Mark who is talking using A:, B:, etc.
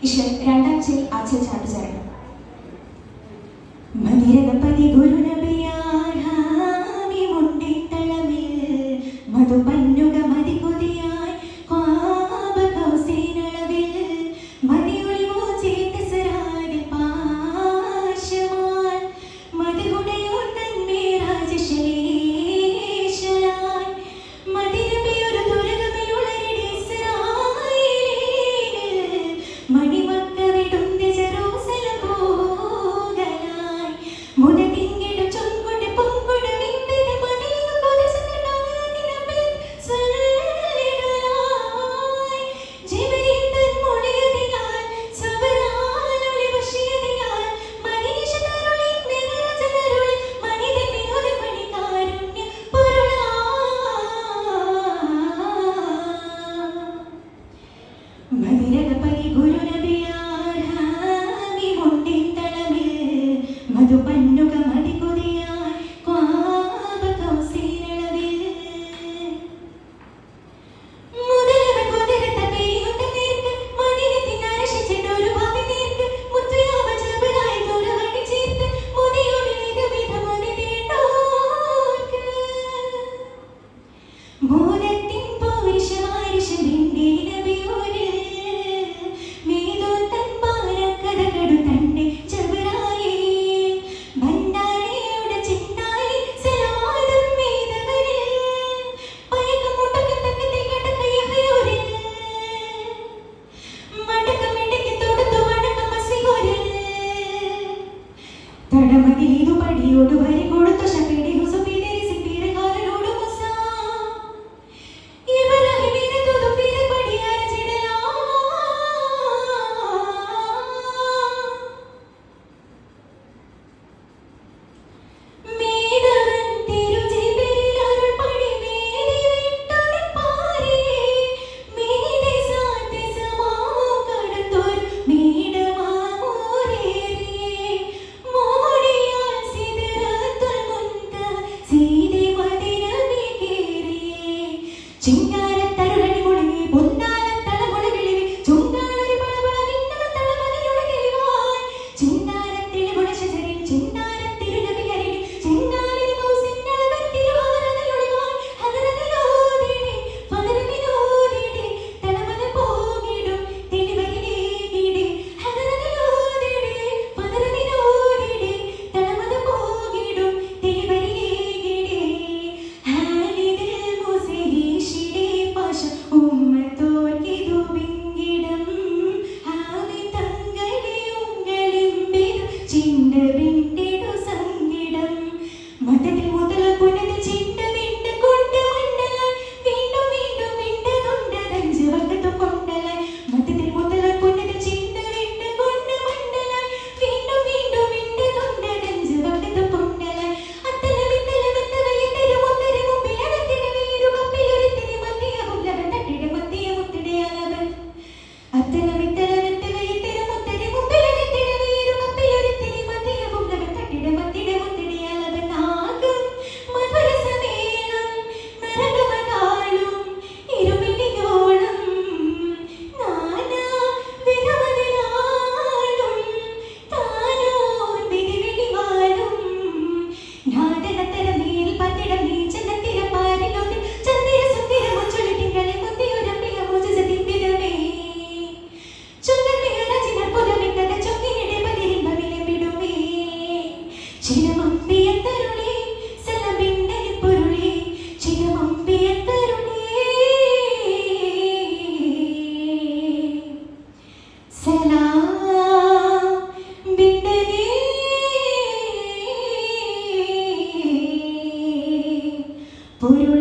A: ഈശ്വർ രണ്ടാം ചെൽ ആച്ചൽ ചാട്ടുചരണം. മതിരപതി ഗുരുനബിയായി മുണ്ടിത്തളമിൽ മധുപന്നുക മതി കൊതിയായി കൗസീനളവിൽ മതിയൊളി മോചിത സരാതി പാശമാൻ മതികുടയോ തന്മേ രാജശേഷലാൻ മതിരബിയൊരു തുരകമിലുളരിടെ ഇസ്രായേലിൽ മണിമക്ക വിടുന്ന ജെറൂസലം പോകലായി മുനതിങ്ങിടും ചൊങ്കൊട് പൊങ്കൊട് വിണ്ടത് മതിലിനു കൊതിസനാദിനബിൽ സല്ലലായി ജിബ്രീൽ തൻ മൊഴിയതിനാൽ സബറാലൊളി വശിയതിനാൽ മനീഷതരുളിൻ നിറജനരുൾ മനിതൻ വിനോദ മണികാരുണ്യ പൊരുളാ മതിരപതി ഗുരുനബിയായി മുണ്ടിത്തളമിൽ മധുപന്നുക മതി കൊതിയായി കൗസീനളവിൽ മുതലവൻ കുതിരത്ത പേയുണ്ട നേർക്ക് മനിതത്തിൻ അരശിച്ചിട്ടൊരു ഭാവി നേർക്ക് മുത്തുയാവ ജബലായി തുറവടി ചേർത്ത് മുതിയൊളിത വിധമതി നേട്ടോർക്ക് മോദത്തിൻ പൗരുഷമാരിഷമിന്റെ നബിയോരിൽ മേതോൻ തൻ പാരക്കഥകടു തന്റെ ജബറായി ഭണ്ഡാരിയുടെ ചിന്താരി സലവാദം മേധവരിൽ പയക്കമുട്ടക്കം തക്കത്തിൽ കടക്കയഹയോരിൽ മടക്കമിടയ്ക്ക് തൊടുത്തു വടക്കം അസിയോരിൽ തടമതിലേതു പടിയോട് വരി കൊടുത്തു ശപിടി ഹുസുബിദേരി സിപ്പിരകാരനോട് മുസ ഇബ്രാഹിമിനെ തുതു പിരപടി അരച്ചിടലാ മേദവൻ തിരുജിബിരിൽ അരുൾപടി മേലി വിട്ടൊരു പാരേ മേദേ സാത്തെ സമാവും കടത്തൊരു മേടമാമോരേറിയേ മോടിയാൽ സിദറത്തുൽ മുൻതഹ സീദേ മദീനമേ കേറിയേ ചിങ്കാരത്തരുളി മുഴങ്ങി പൊന്നാലം തളമുളകിളിവി ചുങ്കാളൊരു പളപള വിണ്ണവ തളമതിയൊളകിളിവാൻ ചിന്താരത്തിലെ മുളശജരിൽ ചിന്താരത്തിരുനബികരിൽ ചെങ്കാലിൽ കൗസിന്നളവത്തിലുവാരതയൊളിവാൻ ഹദറതിലോദിടെ ഫദറതിലോദിടെ തളമത പോകിടും തെളിവരിലേകിടെ ഹദറതിലോദിടെ ഫദറതിലോദിടെ തളമത പോകിടും തെളിവരിലേകിടെ ഹാലിദിൽ മുസഹീഷിടെ പാശ ഉമ്മത്തോർക്കിതു വിങ്കിടം ഹാവി തങ്ങളെ ഉങ്ങളിമ്പിതു ചിന്ത വിണ്ടിടു സങ്കിടം മതത്തിൽ മുതൽ പുനത് ചിന്ത വിണ്ട് കൊണ്ട് മണ്ഡലാൻ വീണ്ടും വീണ്ടും വിണ്ടതുണ്ട് അഞ്ച് വകത്തു കൊണ്ടലാൻ മതത്തിൽ മുതൽ പുനത് ചിന്ത വിണ്ട് കൊണ്ട് മണ്ഡലാൻ വീണ്ടും വീണ്ടും വിണ്ടതുണ്ട് അഞ്ച് വകത്തു കൊണ്ടലാൻ അത്തലമിത്തലമെത്തവയെത്തരു മുത്തര മുമ്പിൽ അടത്തിട വീരു കപ്പിലൊരുത്തിരി മത്തിയ മുല്ലവൻ തട്ടിട മത്തിയ മുത്തിടയാലവൻ അത്തലമിത്തലമെത്തവയെത്തരു മുത്തര മുമ്പിൽ അടത്തിട വീരു കപ്പിലൊരുത്തിരി മത്തിയ മുല്ലവൻ തട്ടിട മത്തിട മുത്തിടയാലവൻ ആകും മധുരസമേളം നരകമകാലും ഇരുമിഴിയോളം നാനാ വിധമതിലാളും താനോൻ വിധിവിളിവാലും നാടകത്തരമേൽ പത്തിടം നീച്ചെന്നത്തിര പാരിലോതിൽ ചന്ദിര സുന്ദര മഞ്ചൊലിട്ടിങ്കളെ മുത്തിയുരമ്പിയ മോചിതത്തിപ്പിതമേ ചുങ്കർമിയറച്ചിനർ പുലമിട്ടത ചൊങ്കിനിടെ പതിരിമ്പവിലെമ്പിടുമേ ചിരമമ്പിയത്തരുളേ സലബിണ്ടലി പൊരുളേ ചിരമമ്പിയത്തരുളേ സലാം ബിണ്ടലേ പൊരുളേ